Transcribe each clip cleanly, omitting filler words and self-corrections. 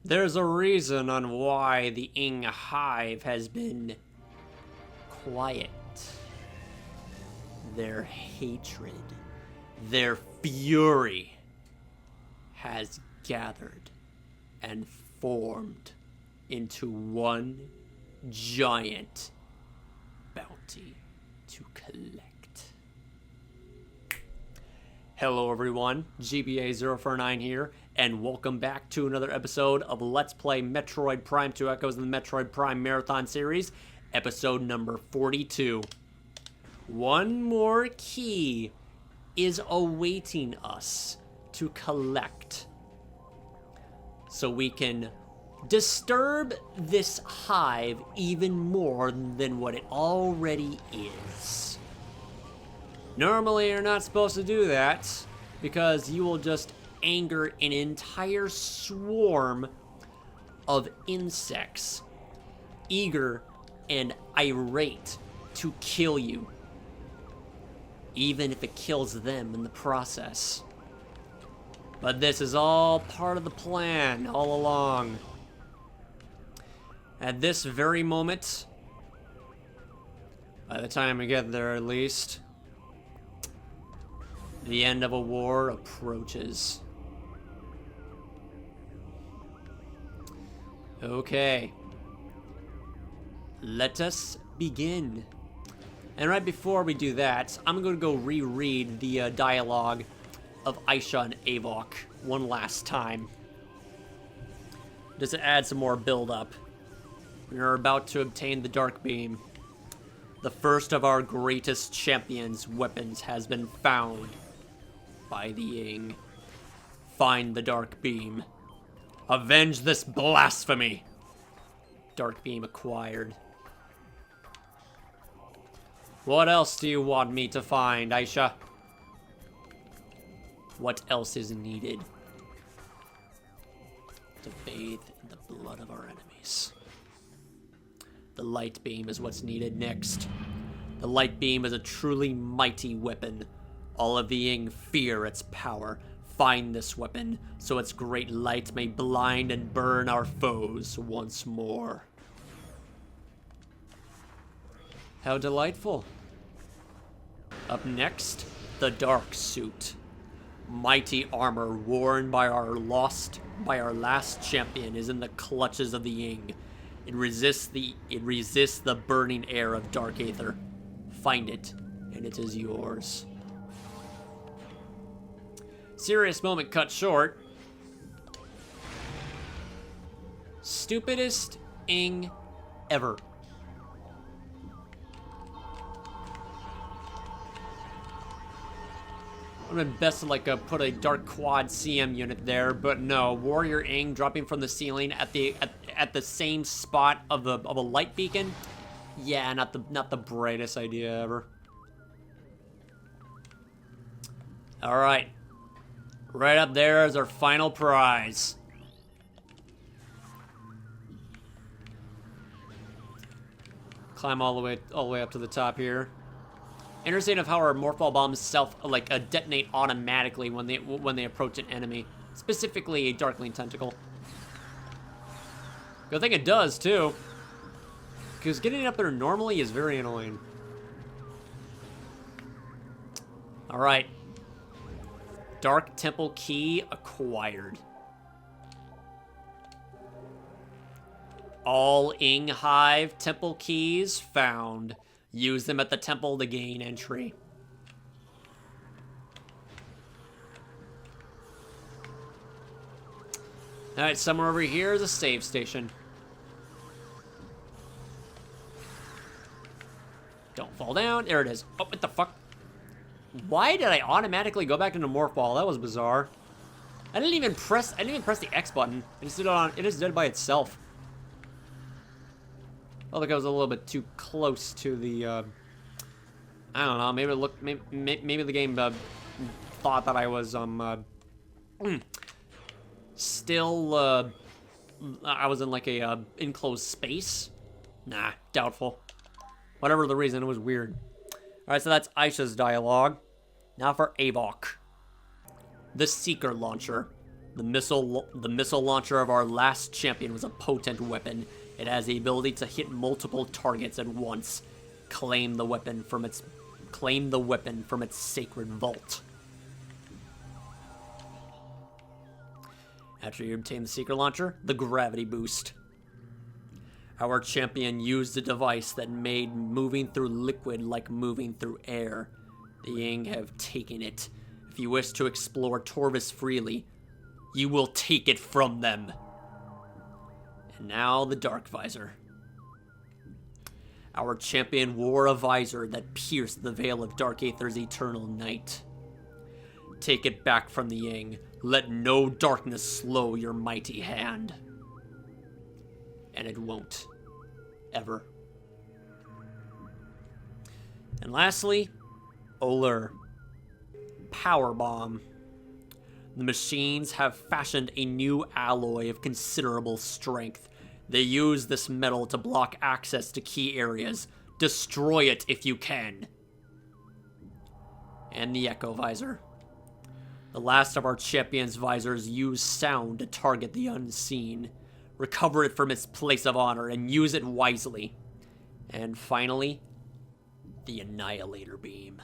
There's a reason on why the Ing Hive has been quiet. Their hatred, their fury has gathered and formed into one giant bounty to collect. Hello everyone, GBA049 here, and welcome back to another episode of Let's Play Metroid Prime 2 Echoes in the Metroid Prime Marathon series, episode number 42. One more key is awaiting us to collect, so we can disturb this hive even more than what it already is. Normally, you're not supposed to do that, because you will just anger an entire swarm of insects, eager and irate to kill you, even if it kills them in the process. But this is all part of the plan all along. At this very moment, by the time we get there at least, the end of a war approaches. Okay. Let us begin. And right before we do that, I'm going to go reread the dialogue of Aisha and Avok one last time, just to add some more build-up. We are about to obtain the Dark Beam. The first of our greatest champions' weapons has been found by the Ying. Find the Dark Beam. Avenge this blasphemy. Dark Beam acquired. What else do you want me to find, Aisha? What else is needed? To bathe in the blood of our enemies. The light beam is what's needed next. The light beam is a truly mighty weapon. All of the Ying fear its power. Find this weapon, so its great light may blind and burn our foes once more. How delightful. Up next, the Dark Suit. Mighty armor worn by our last champion is in the clutches of the Ying. It resists the burning air of Dark Aether. Find it, and it is yours. Serious moment cut short. Stupidest Ing ever. I'm gonna best like put a Dark Quad CM unit there, but no. Warrior Ing dropping from the ceiling at the same spot of a light beacon. Yeah, not the brightest idea ever. All right. Right up there is our final prize. Climb all the way up to the top here. Interesting of how our Morphball bombs detonate automatically when they approach an enemy, specifically a Darkling Tentacle. Good thing it does too, because getting up there normally is very annoying. All right. Dark Temple Key acquired. All Ing Hive Temple Keys found. Use them at the temple to gain entry. Alright, somewhere over here is a save station. Don't fall down. There it is. Oh, what the fuck? Why did I automatically go back into Morph Ball? That was bizarre. I didn't even press the X button. It just did it by itself. I think I was a little bit too close to the I don't know, maybe the game thought that I was still I was in like a enclosed space. Nah, doubtful. Whatever the reason, it was weird. Alright, so that's Aisha's dialogue. Now for Avok. The Seeker Launcher. The missile launcher of our last champion was a potent weapon. It has the ability to hit multiple targets at once. Claim the weapon from its sacred vault. After you obtain the secret launcher, the gravity boost. Our champion used a device that made moving through liquid like moving through air. The Ying have taken it. If you wish to explore Torvis freely, you will take it from them. And now the Dark Visor. Our champion wore a visor that pierced the veil of Dark Aether's eternal night. Take it back from the Ying. Let no darkness slow your mighty hand. And it won't. Ever. And lastly, Olur. Power Bomb. The machines have fashioned a new alloy of considerable strength. They use this metal to block access to key areas. Destroy it if you can. And the Echo Visor. The last of our champion's visors use sound to target the unseen. Recover it from its place of honor and use it wisely. And finally, the Annihilator Beam.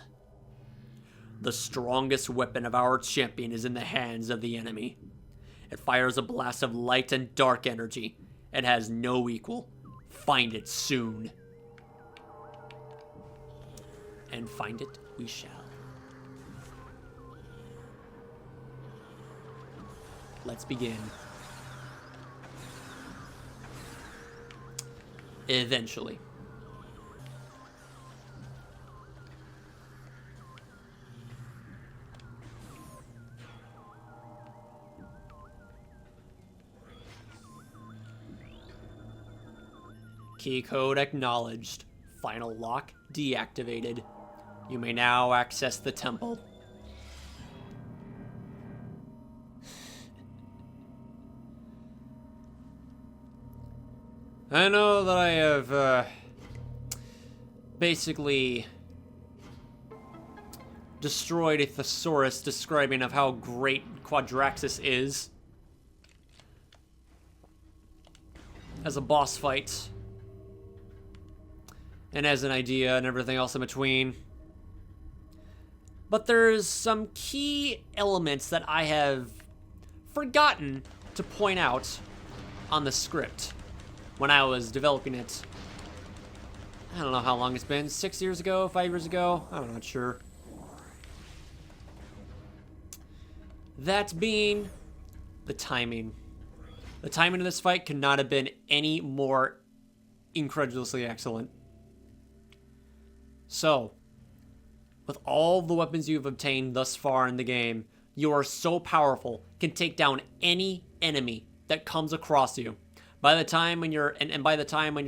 The strongest weapon of our champion is in the hands of the enemy. It fires a blast of light and dark energy. It has no equal. Find it soon. And find it we shall. Let's begin. Eventually. Key code acknowledged. Final lock deactivated. You may now access the temple. I know that I have basically destroyed a thesaurus describing of how great Quadraxis is as a boss fight and as an idea and everything else in between. But there's some key elements that I have forgotten to point out on the script when I was developing it. I don't know how long it's been, 6 years ago, 5 years ago, I'm not sure. That being the timing. The timing of this fight could not have been any more incredulously excellent. So, with all the weapons you've obtained thus far in the game, you are so powerful, can take down any enemy that comes across you. By the time when you're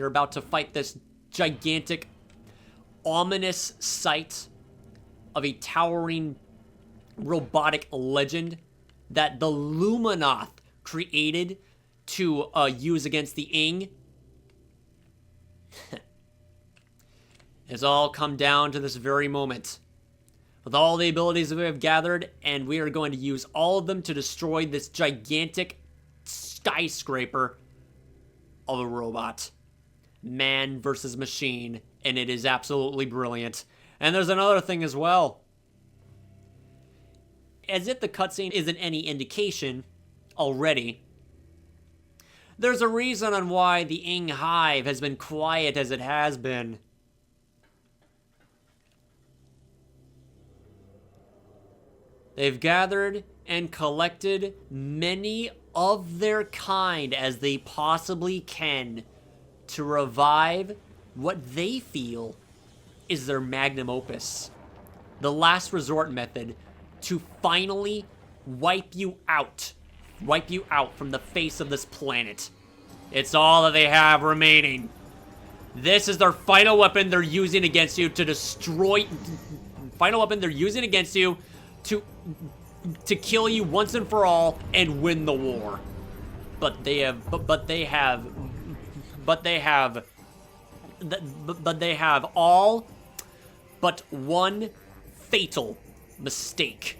about to fight this gigantic, ominous sight of a towering robotic legend that the Luminoth created to use against the Ing, it's all come down to this very moment. With all the abilities that we have gathered, and we are going to use all of them to destroy this gigantic skyscraper of a robot. Man versus machine, and it is absolutely brilliant. And there's another thing as well. As if the cutscene isn't any indication already, there's a reason on why the Ing Hive has been quiet as it has been. They've gathered and collected many of their kind as they possibly can to revive what they feel is their magnum opus. The last resort method to finally wipe you out from the face of this planet. It's all that they have remaining. This is their final weapon they're using against you to destroy... Final weapon they're using against you to kill you once and for all and win the war. But they have all but one fatal mistake.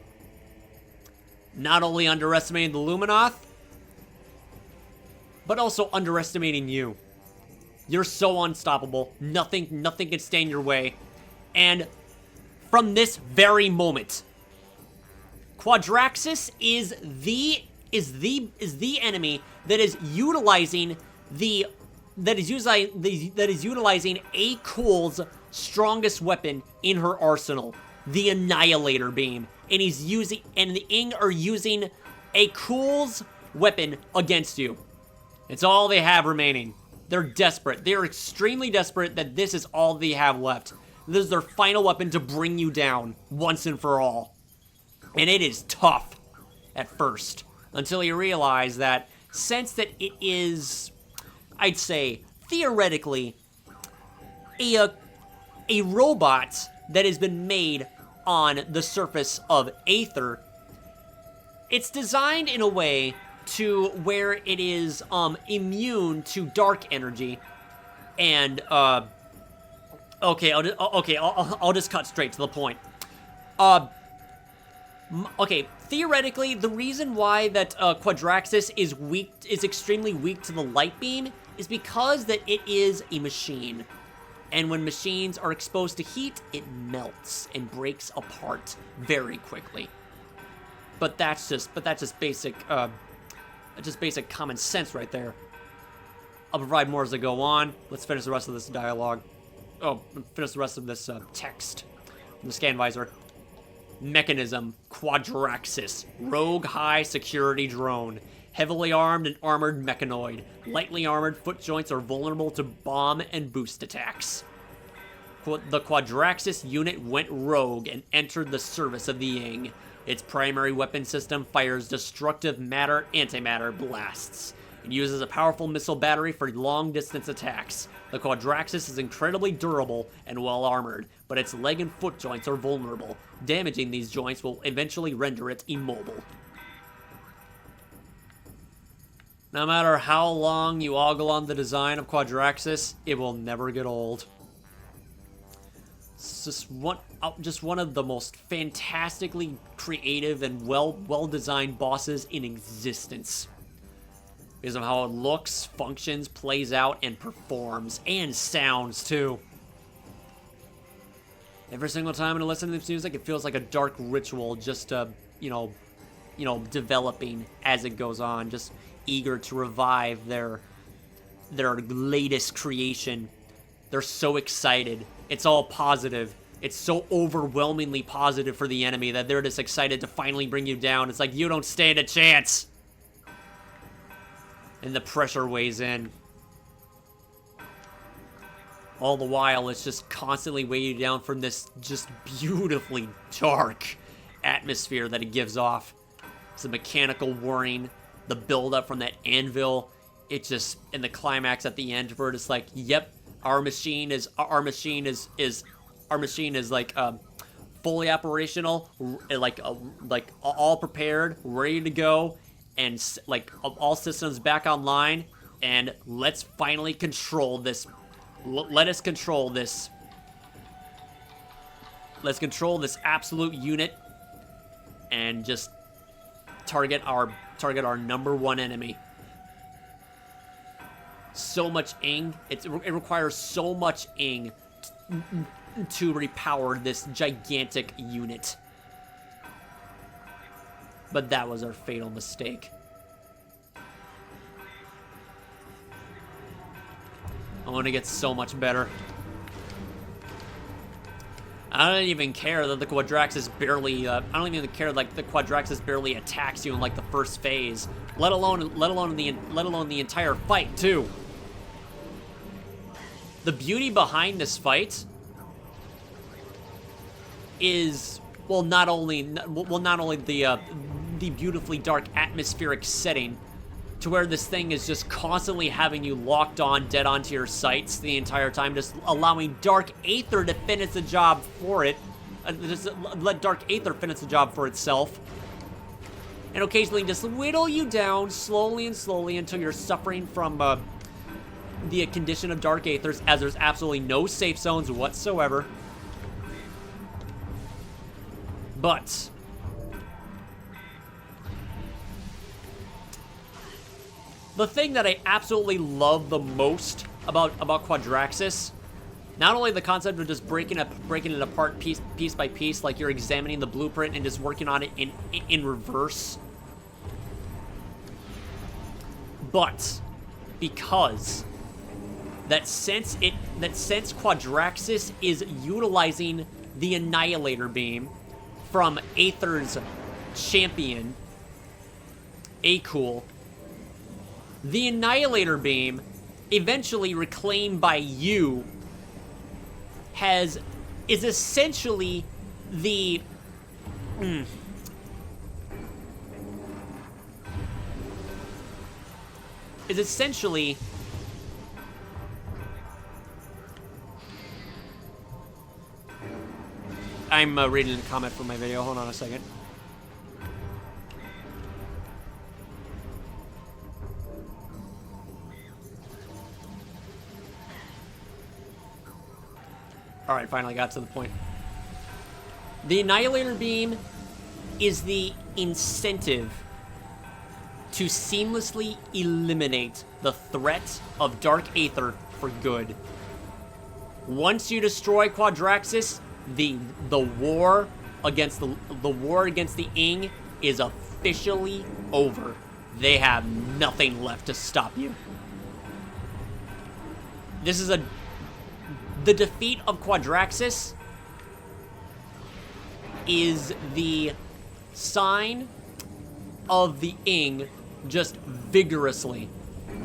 Not only underestimating the Luminoth, but also underestimating you. You're so unstoppable. Nothing can stand in your way. And from this very moment, Quadraxis is the enemy that is utilizing A Cool's strongest weapon in her arsenal, the Annihilator Beam. And the Ing are using A Cool's weapon against you. It's all they have remaining. They're desperate. They're extremely desperate that this is all they have left. This is their final weapon to bring you down once and for all. And it is tough at first, until you realize that since that it is, I'd say, theoretically, a robot that has been made on the surface of Aether, it's designed in a way to where it is immune to dark energy, and I'll just cut straight to the point. Okay, theoretically, the reason why that Quadraxis is extremely weak to the light beam is because that it is a machine. And when machines are exposed to heat, it melts and breaks apart very quickly. But that's just basic common sense right there. I'll provide more as I go on. Let's finish the rest of this dialogue. Finish the rest of this text from the scan visor. Mechanism, Quadraxis, rogue high security drone. Heavily armed and armored mechanoid. Lightly armored foot joints are vulnerable to bomb and boost attacks. The Quadraxis unit went rogue and entered the service of the Ying. Its primary weapon system fires destructive antimatter blasts. It uses a powerful missile battery for long-distance attacks. The Quadraxis is incredibly durable and well-armored, but its leg and foot joints are vulnerable. Damaging these joints will eventually render it immobile. No matter how long you ogle on the design of Quadraxis, it will never get old. It's just one of the most fantastically creative and well-designed bosses in existence. Because of how it looks, functions, plays out, and performs. And sounds, too. Every single time I listen to this music, it feels like a dark ritual just, developing as it goes on. Just eager to revive their latest creation. They're so excited. It's all positive. It's so overwhelmingly positive for the enemy that they're just excited to finally bring you down. It's like, you don't stand a chance. And the pressure weighs in. All the while, it's just constantly weighing you down from this just beautifully dark atmosphere that it gives off. It's the mechanical whirring, the build-up from that anvil. It just, and the climax at the end where it's like, yep, our machine is like fully operational, like all prepared, ready to go. And, like, all systems back online, and let's finally control this. Let us control this. Let's control this absolute unit, and just target our number one enemy. So much ing. It requires so much ing to repower this gigantic unit. But that was our fatal mistake. I want to get so much better. I don't even care that the Quadraxis barely. I don't even care like the Quadraxis barely attacks you in like the first phase, let alone the entire fight too. The beauty behind this fight is not only the beautifully dark atmospheric setting, to where this thing is just constantly having you locked on, dead onto your sights the entire time, just allowing Dark Aether to finish the job for it. Just let Dark Aether finish the job for itself. And occasionally just whittle you down slowly and slowly until you're suffering from the condition of Dark Aethers, as there's absolutely no safe zones whatsoever. But the thing that I absolutely love the most about Quadraxis, not only the concept of just breaking it apart piece by piece, like you're examining the blueprint and just working on it in reverse, but because that since Quadraxis is utilizing the Annihilator Beam from Aether's champion, Cool, the Annihilator Beam, eventually reclaimed by you, is essentially the I'm reading a comment from my video. Hold on a second. Alright, finally got to the point. The Annihilator Beam is the incentive to seamlessly eliminate the threat of Dark Aether for good. Once you destroy Quadraxis, the war against the Ing is officially over. They have nothing left to stop you. The defeat of Quadraxis is the sign of the Ing just vigorously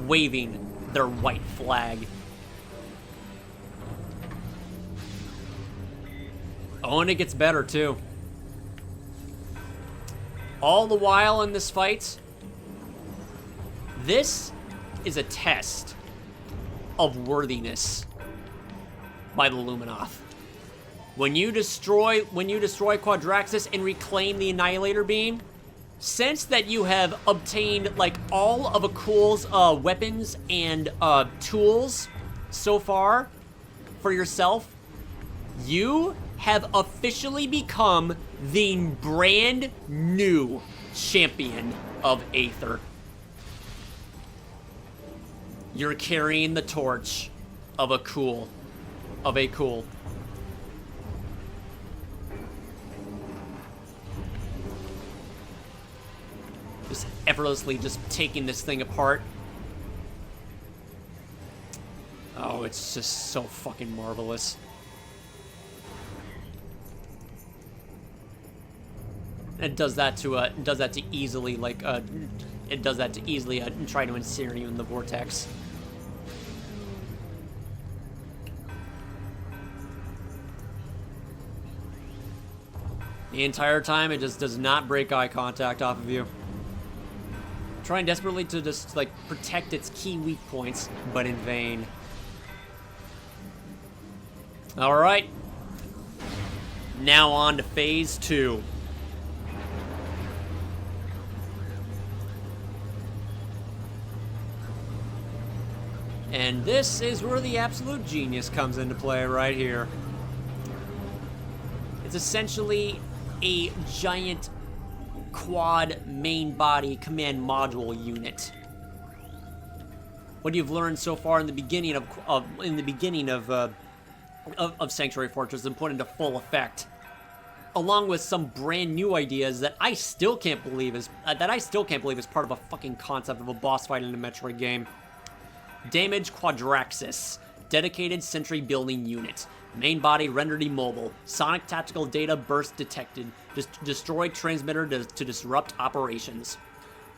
waving their white flag. Oh, and it gets better, too. All the while in this fight, this is a test of worthiness by the Luminoth. When you destroy Quadraxis and reclaim the Annihilator Beam, since that you have obtained like all of Akul's weapons and tools so far for yourself, you have officially become the brand new champion of Aether. You're carrying the torch of Akul. Just effortlessly just taking this thing apart. Oh, it's just so fucking marvelous. It does that to easily try to ensnare you in the vortex. The entire time, it just does not break eye contact off of you. Trying desperately to just, like, protect its key weak points, but in vain. Alright. Now on to Phase 2. And this is where the absolute genius comes into play right here. It's essentially a giant quad main body command module unit. What you've learned so far in the beginning of Sanctuary Fortress and put into full effect, along with some brand new ideas that I still can't believe is part of a fucking concept of a boss fight in a Metroid game. Damage Quadraxis, dedicated sentry building unit. Main body rendered immobile. Sonic tactical data burst detected. Destroy transmitter to disrupt operations.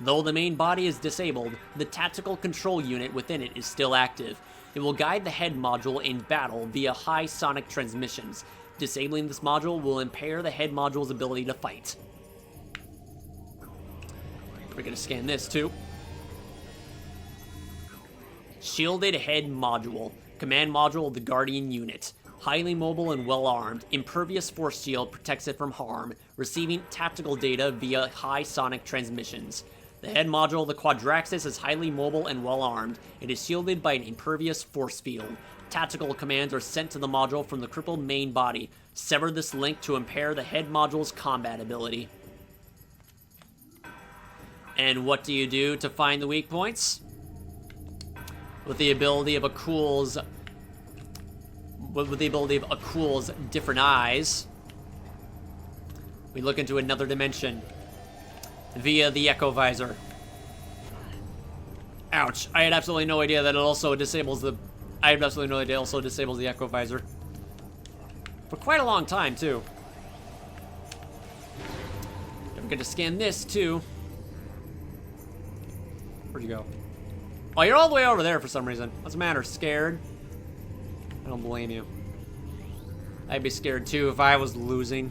Though the main body is disabled, the tactical control unit within it is still active. It will guide the head module in battle via high sonic transmissions. Disabling this module will impair the head module's ability to fight. We're gonna scan this too. Shielded head module. Command module of the Guardian unit. Highly mobile and well-armed. Impervious force shield protects it from harm. Receiving tactical data via high sonic transmissions. The head module of the Quadraxis is highly mobile and well-armed. It is shielded by an impervious force field. Tactical commands are sent to the module from the crippled main body. Sever this link to impair the head module's combat ability. And what do you do to find the weak points? with the ability of Akul's different eyes, we look into another dimension via the Echo Visor. Ouch. I had absolutely no idea that it also disables the... I had absolutely no idea it also disables the Echo Visor. For quite a long time, too. Don't forget to scan this, too. Where'd you go? Oh, you're all the way over there for some reason. What's the matter? Scared? I don't blame you. I'd be scared, too, if I was losing.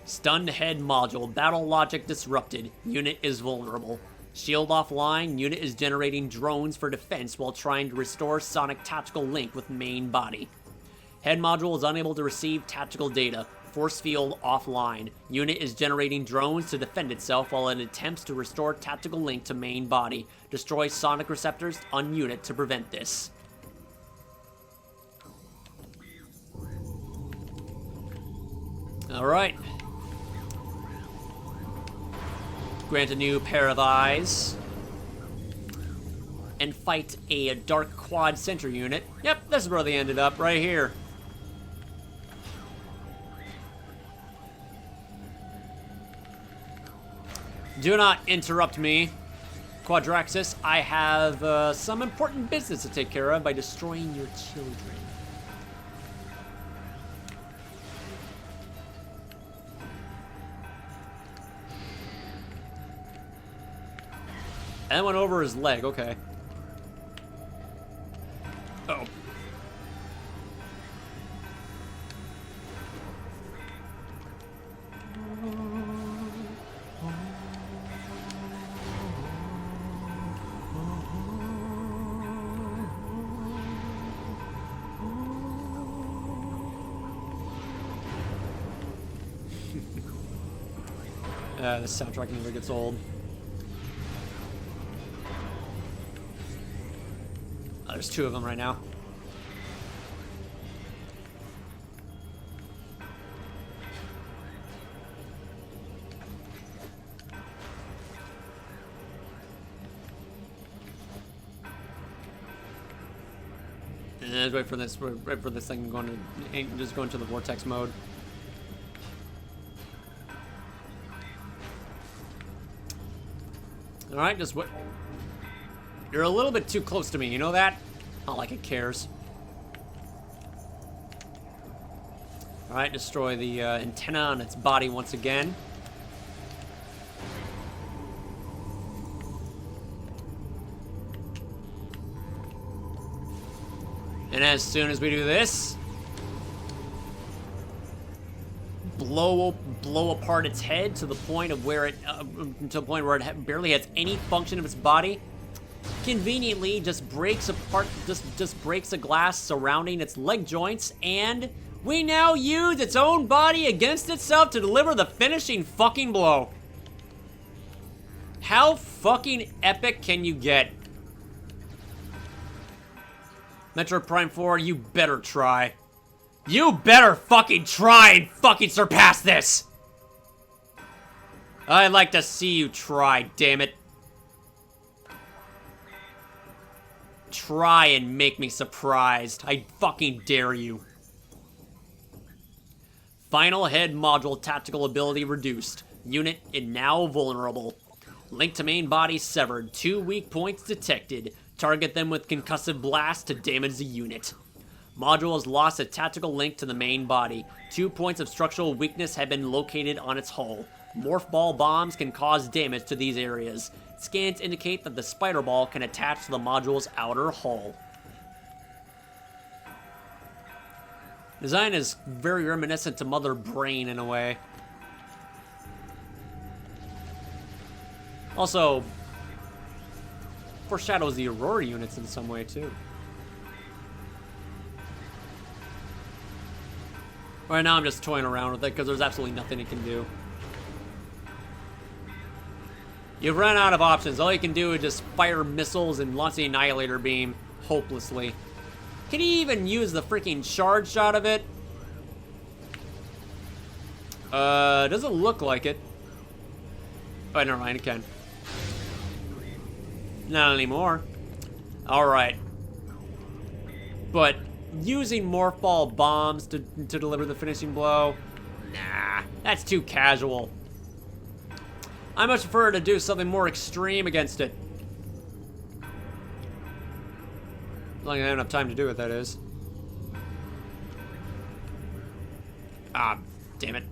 Stunned head module. Battle logic disrupted. Unit is vulnerable. Shield offline. Unit is generating drones for defense while trying to restore sonic tactical link with main body. Head module is unable to receive tactical data. Force field offline. Unit is generating drones to defend itself while it attempts to restore tactical link to main body. Destroy sonic receptors on unit to prevent this. Alright. Grant a new pair of eyes. And fight a dark quad center unit. Yep, this is where they ended up, right here. Do not interrupt me, Quadraxis. I have some important business to take care of by destroying your children. And that went over his leg, okay. Uh-oh. This soundtrack never gets old. Oh, there's two of them right now. And wait for this thing just go into the vortex mode. Alright, just wait. You're a little bit too close to me, you know that? Not like it cares. Alright, destroy the antenna on its body once again. And as soon as we do this, blow apart its head to the point of where it barely has any function of its body. Conveniently, just breaks apart, just breaks a glass surrounding its leg joints, and we now use its own body against itself to deliver the finishing fucking blow. How fucking epic can you get? Metroid Prime 4, you better try. You better fucking try and fucking surpass this! I'd like to see you try, damn it. Try and make me surprised. I fucking dare you. Final head module tactical ability reduced. Unit is now vulnerable. Link to main body severed. 2 weak points detected. Target them with concussive blast to damage the unit. Module has lost a tactical link to the main body. 2 points of structural weakness have been located on its hull. Morph ball bombs can cause damage to these areas. Scans indicate that the spider ball can attach to the module's outer hull. Design is very reminiscent to Mother Brain in a way. Also, foreshadows the Aurora units in some way too. Right now I'm just toying around with it because there's absolutely nothing it can do. You've run out of options. All you can do is just fire missiles and launch the Annihilator Beam hopelessly. Can he even use the freaking charge shot of it? Doesn't look like it. Oh, never mind, it can. Not anymore. Alright. But using Morphball bombs to deliver the finishing blow? Nah, that's too casual. I much prefer to do something more extreme against it. As long as I have enough time to do it, that is. Ah, damn it.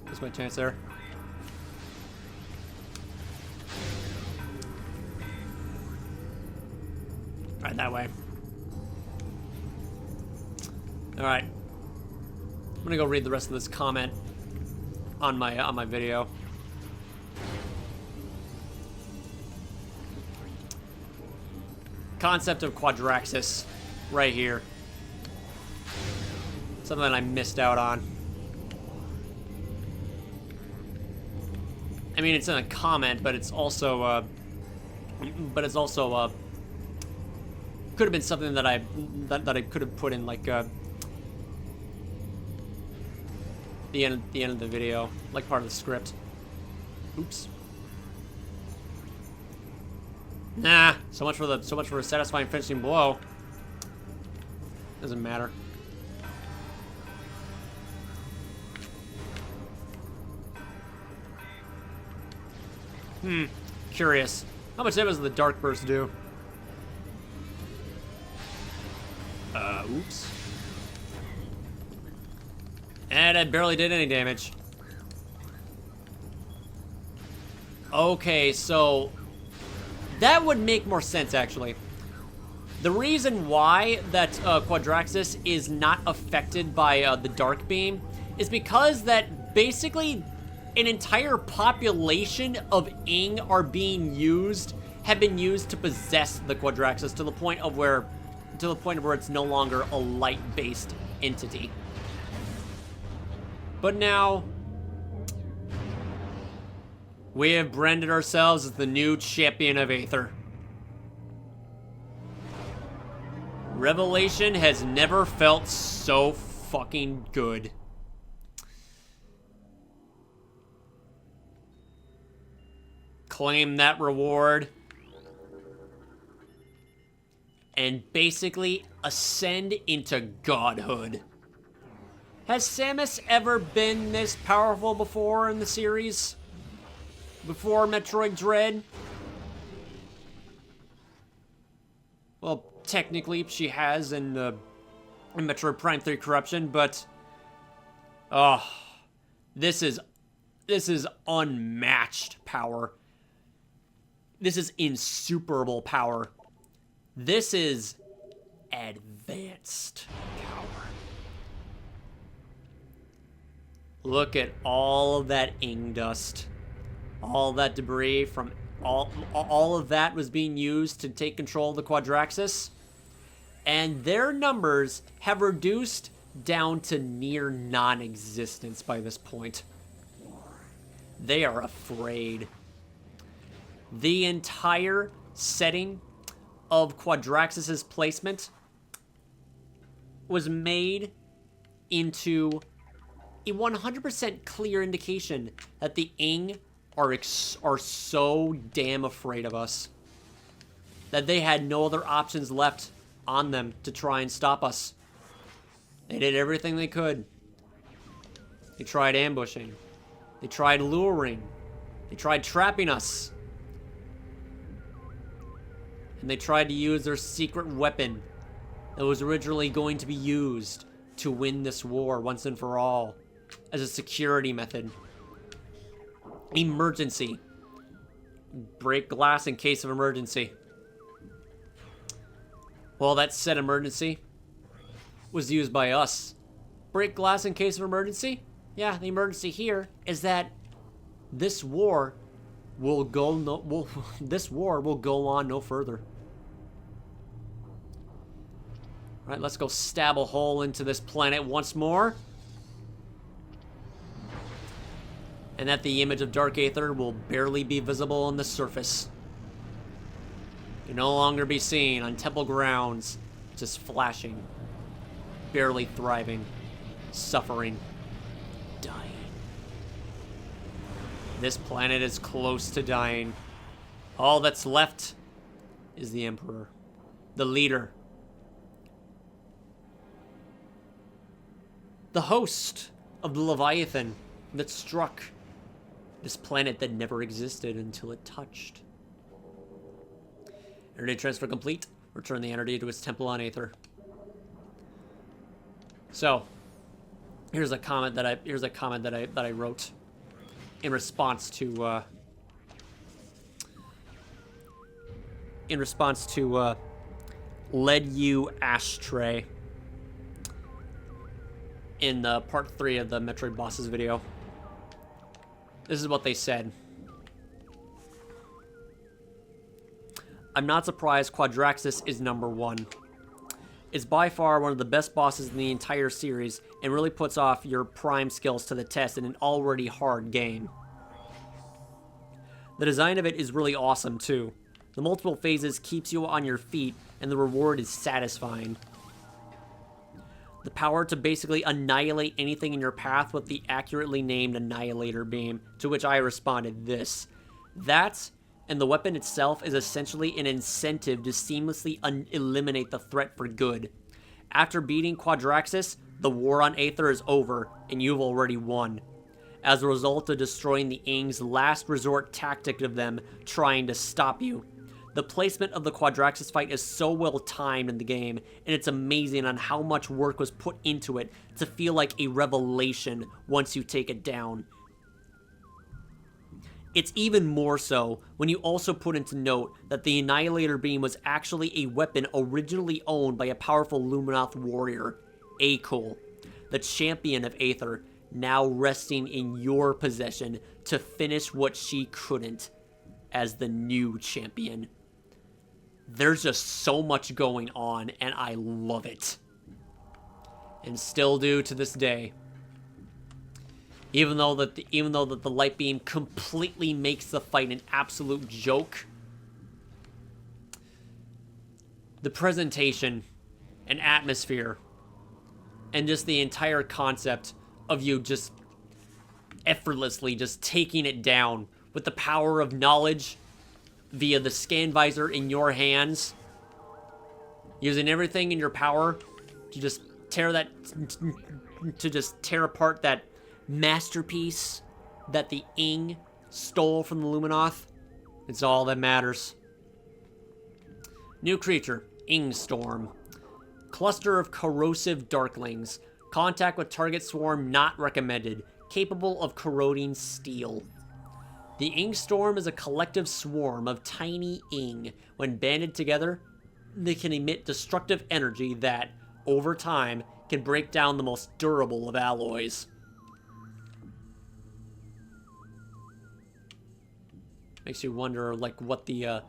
That's my chance there. Right, that way. Alright. I'm gonna go read the rest of this comment on my video. Concept of Quadraxis, right here. Something that I missed out on. I mean, it's in a comment, but it's also, could have been something that I could have put in, like, the end of the video, like part of the script. Oops. Nah, so much for a satisfying finishing blow. Doesn't matter. Curious. How much damage does the Dark Burst do? Oops. And it barely did any damage. Okay, so that would make more sense, actually. The reason why that Quadraxis is not affected by the Dark Beam is because that basically an entire population of Ing have been used to possess the Quadraxis to the point of where it's no longer a light-based entity. But now we have branded ourselves as the new champion of Aether. Revelation has never felt so fucking good. Claim that reward. And basically ascend into godhood. Has Samus ever been this powerful before in the series? Before Metroid Dread? Well, technically she has in Metroid Prime 3 Corruption, but this is unmatched power. This is insuperable power. This is advanced power. Look at all of that Ing dust. All that debris from all of that was being used to take control of the Quadraxis. And their numbers have reduced down to near non-existence by this point. They are afraid. The entire setting of Quadraxis' placement was made into a 100% clear indication that the Ing are so damn afraid of us that they had no other options left on them to try and stop us. They did everything they could. They tried ambushing. They tried luring. They tried trapping us. And they tried to use their secret weapon that was originally going to be used to win this war once and for all as a security method. Emergency. Break glass in case of emergency. Well, that said emergency was used by us. Break glass in case of emergency? Yeah, the emergency here is that this war will go on no further. All right, let's go stab a hole into this planet once more. And that the image of Dark Aether will barely be visible on the surface. Can no longer be seen on temple grounds, just flashing, barely thriving, suffering, dying. This planet is close to dying. All that's left is the Emperor, the leader, the host of the Leviathan that struck this planet that never existed until it touched. Energy transfer complete. Return the energy to its temple on Aether. So, here's a comment that I wrote in response to Led You Ashtray in the part 3 of the Metroid bosses video. This is what they said. I'm not surprised Quadraxis is number 1. It's by far one of the best bosses in the entire series and really puts off your prime skills to the test in an already hard game. The design of it is really awesome too. The multiple phases keeps you on your feet and the reward is satisfying. The power to basically annihilate anything in your path with the accurately named Annihilator Beam, to which I responded this. That, and the weapon itself, is essentially an incentive to seamlessly eliminate the threat for good. After beating Quadraxis, the war on Aether is over, and you've already won. As a result of destroying the Ing's last resort tactic of them trying to stop you. The placement of the Quadraxis fight is so well timed in the game, and it's amazing on how much work was put into it to feel like a revelation once you take it down. It's even more so when you also put into note that the Annihilator Beam was actually a weapon originally owned by a powerful Luminoth warrior, Akul, the champion of Aether, now resting in your possession to finish what she couldn't as the new champion. There's just so much going on, and I love it. And still do to this day. Even though the light beam completely makes the fight an absolute joke, the presentation and atmosphere and just the entire concept of you just effortlessly just taking it down with the power of knowledge via the scan visor in your hands, using everything in your power to just tear apart that masterpiece that the Ing stole from the Luminoth. It's all that matters. New creature, Ing Storm. Cluster of corrosive darklings. Contact with target swarm not recommended. Capable of corroding steel. The Ing Storm is a collective swarm of tiny Ing. When banded together, they can emit destructive energy that, over time, can break down the most durable of alloys. Makes you wonder, like, what the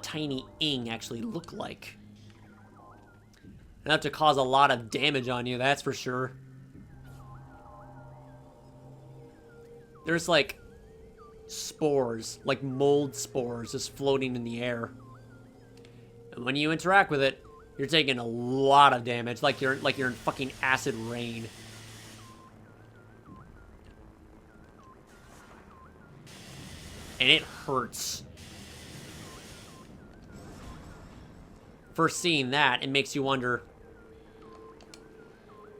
tiny Ing actually look like. Enough to cause a lot of damage on you, that's for sure. There's, like, spores, like mold spores, just floating in the air. And when you interact with it, you're taking a lot of damage, like you're in fucking acid rain. And it hurts. First seeing that, it makes you wonder,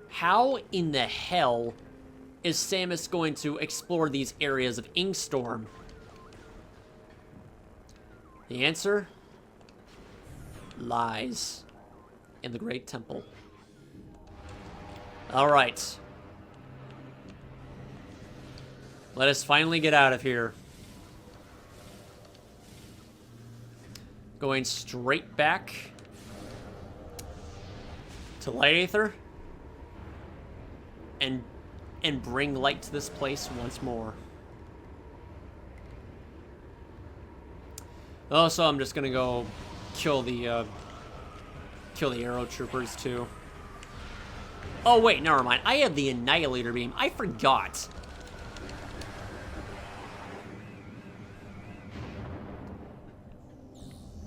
how in the hell is Samus going to explore these areas of Ingstorm? The answer lies in the Great Temple. Alright. Let us finally get out of here. Going straight back to Light Aether and bring light to this place once more. Also, I'm just gonna go kill the arrow troopers too. Oh wait, never mind. I have the Annihilator Beam. I forgot.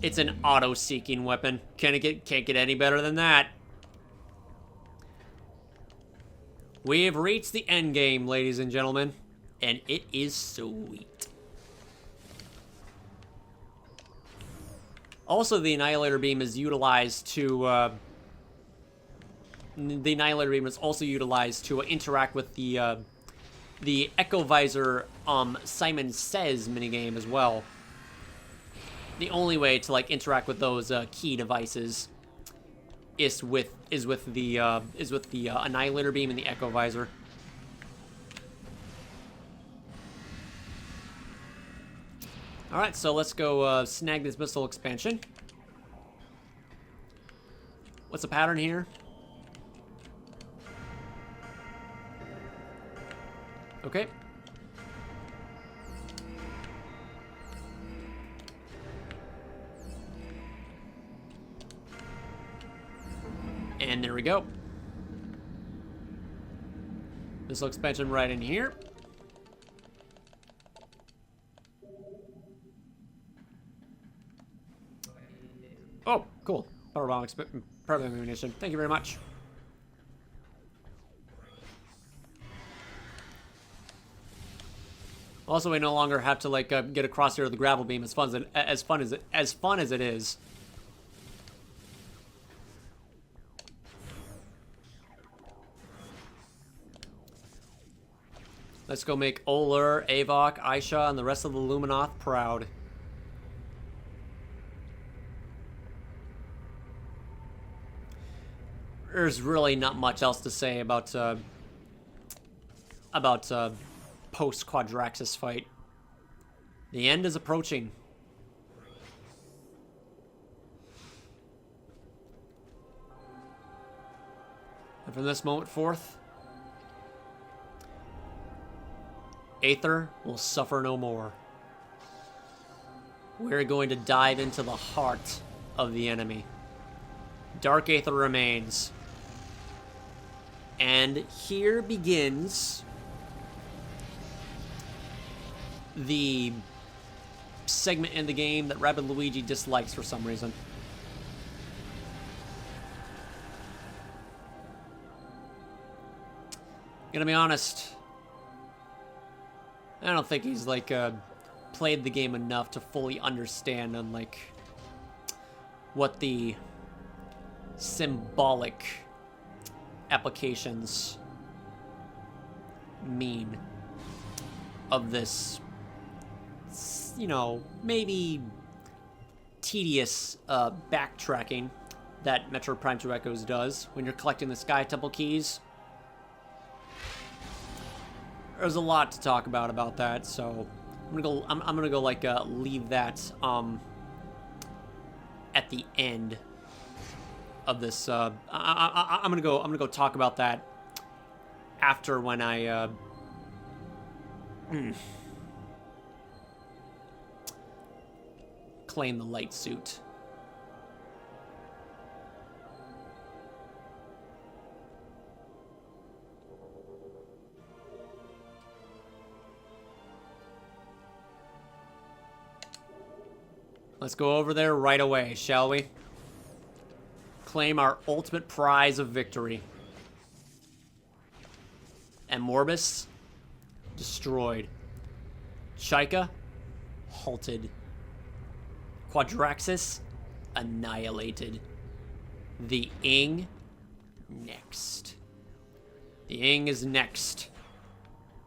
It's an auto-seeking weapon. Can't get any better than that. We have reached the end game, ladies and gentlemen, and it is sweet. Also, the Annihilator Beam is utilized to... the Annihilator Beam is also utilized to interact with the Echo Visor Simon Says minigame as well. The only way to like interact with those key devices is with the Annihilator Beam and the Echo Visor. All right, so let's go snag this missile expansion. What's the pattern here? Okay. And there we go. Missile expansion right in here. Oh, cool. Power bomb ammunition. Thank you very much. Also, we no longer have to like get across here with the gravel beam. As fun as it is. Let's go make Oler, Avok, Aisha, and the rest of the Luminoth proud. There's really not much else to say about post-Quadraxis fight. The end is approaching. And from this moment forth, Aether will suffer no more. We're going to dive into the heart of the enemy. Dark Aether remains. And here begins the segment in the game that Rabbid Luigi dislikes for some reason. Gonna be honest, I don't think he's like played the game enough to fully understand on like what the symbolic applications mean of this, you know, maybe tedious backtracking that Metroid Prime 2 Echoes does when you're collecting the Sky Temple keys. There's a lot to talk about that, so I'm gonna go like leave that at the end of this. I'm gonna go talk about that after when I claim the light suit. Let's go over there right away, shall we? Claim our ultimate prize of victory. And Morbus, destroyed. Chaika, halted. Quadraxis, annihilated. The Ing, next. The Ing is next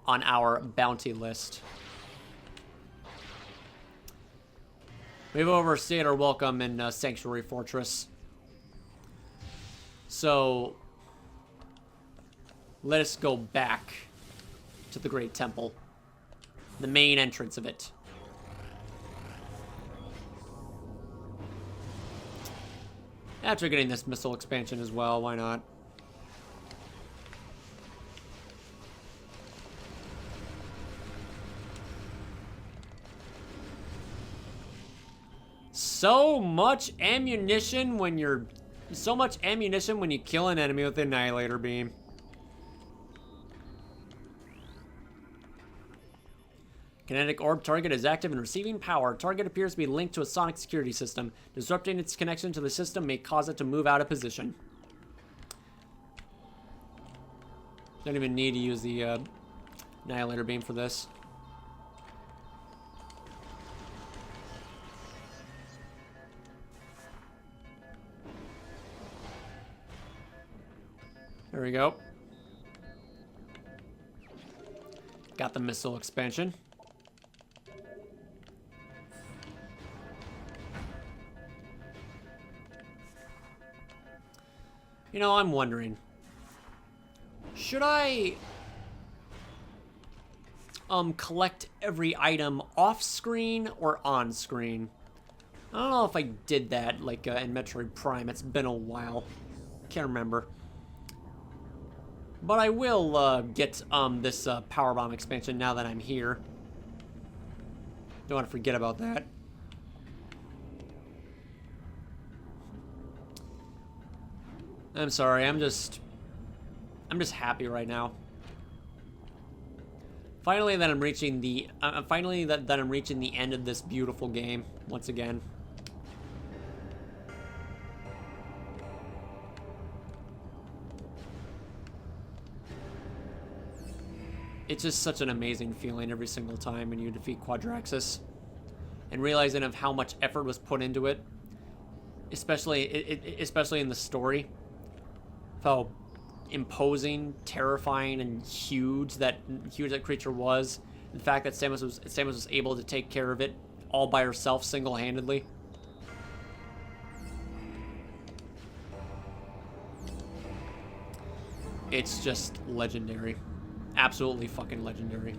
on our bounty list. We've overstayed our welcome in Sanctuary Fortress. So, let us go back to the Great Temple. The main entrance of it. After getting this missile expansion as well, why not? So much ammunition when you kill an enemy with the Annihilator Beam. Kinetic orb target is active and receiving power. Target appears to be linked to a sonic security system. Disrupting its connection to the system may cause it to move out of position. Don't even need to use the Annihilator Beam for this. There we go. Got the missile expansion. You know, I'm wondering, should I collect every item off screen or on screen? I don't know if I did that like in Metroid Prime. It's been a while. Can't remember. But I will get this power bomb expansion now that I'm here. Don't want to forget about that. I'm sorry. I'm just happy right now. Finally, that I'm reaching the that I'm reaching the end of this beautiful game once again. It's just such an amazing feeling every single time when you defeat Quadraxis, and realizing of how much effort was put into it, especially in the story. How imposing, terrifying, and huge that creature was. The fact that Samus was able to take care of it all by herself, single-handedly. It's just legendary. Absolutely fucking legendary.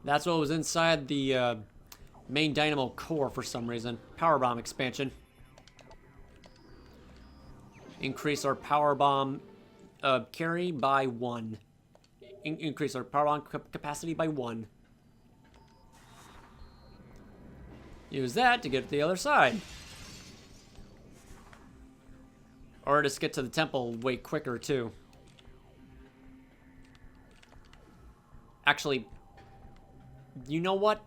That's what was inside the main dynamo core for some reason. Power bomb expansion. Increase our power bomb carry by 1. Increase our power bomb capacity by 1. Use that to get to the other side. Or just get to the temple way quicker, too. Actually, you know what?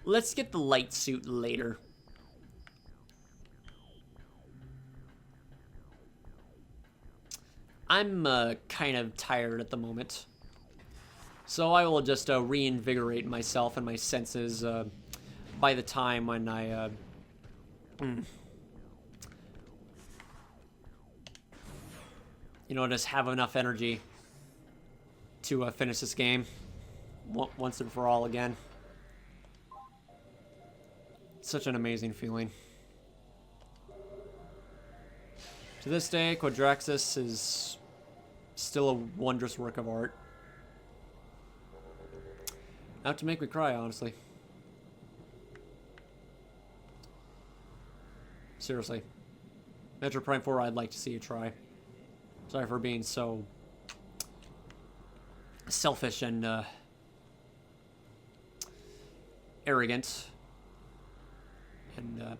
Let's get the light suit later. I'm kind of tired at the moment. So I will just reinvigorate myself and my senses by the time when I... you know, just have enough energy to finish this game once and for all again. Such an amazing feeling. To this day, Quadraxis is still a wondrous work of art. Not to make me cry, honestly. Seriously. Metroid Prime 4, I'd like to see you try. Sorry for being so selfish and arrogant and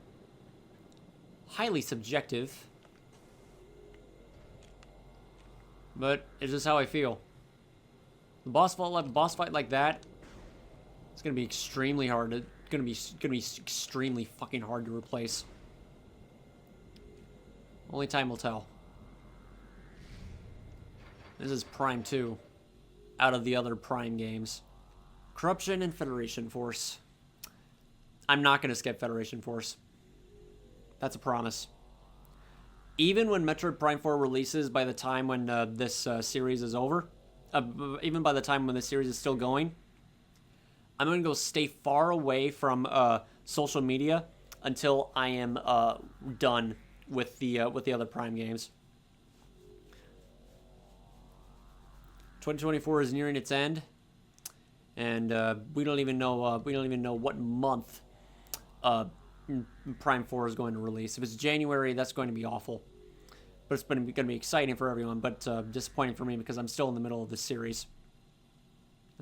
highly subjective, but it's just how I feel. The boss fight like that, it's gonna be extremely hard. It's gonna be extremely fucking hard to replace. Only time will tell. This is Prime 2, out of the other Prime games. Corruption and Federation Force. I'm not going to skip Federation Force. That's a promise. Even when Metroid Prime 4 releases, by the time when this series is over, even by the time when the series is still going, I'm going to go stay far away from social media until I am done with the other Prime games. 2024 is nearing its end, and we don't even know what month Prime 4 is going to release. If it's January, that's going to be awful. But it's going to be exciting for everyone, but disappointing for me because I'm still in the middle of the series.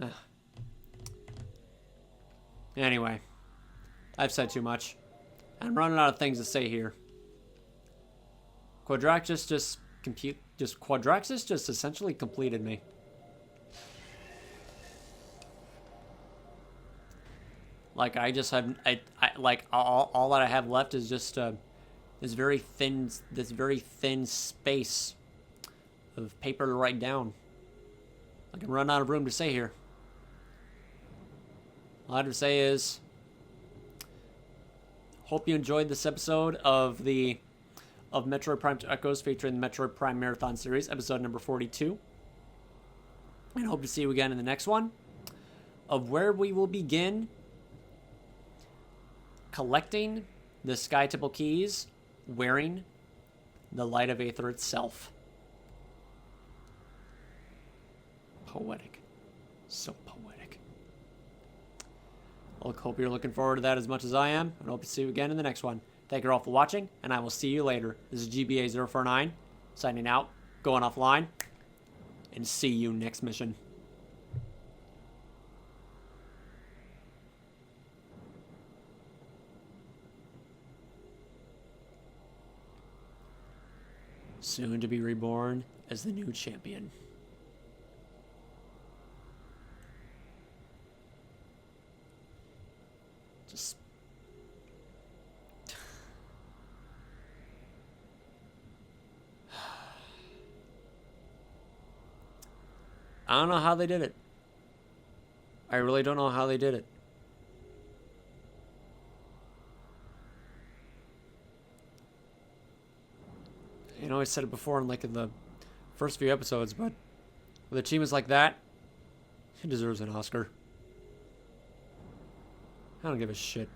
Ugh. Anyway, I've said too much. I'm running out of things to say here. Quadraxis just essentially completed me. Like I just have, like all that I have left is just this very thin space of paper to write down. I can run out of room to say here. All I have to say is Hope you enjoyed this episode of Metroid Prime 2 Echoes featuring the Metroid Prime Marathon series, episode number 42. And hope to see you again in the next one, of where we will begin collecting the Sky Temple keys, wearing the Light of Aether itself. Poetic. So poetic. I hope you're looking forward to that as much as I am, and hope to see you again in the next one. Thank you all for watching, and I will see you later. This is GBA049, signing out, going offline, and see you next mission. Soon to be reborn as the new champion. Just... I don't know how they did it. I really don't know how they did it. You know, I said it before in the first few episodes, but with a team is like that, he deserves an Oscar. I don't give a shit.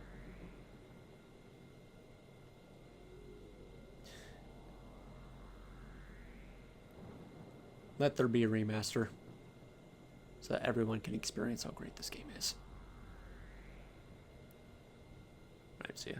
Let there be a remaster so that everyone can experience how great this game is. All right, see ya.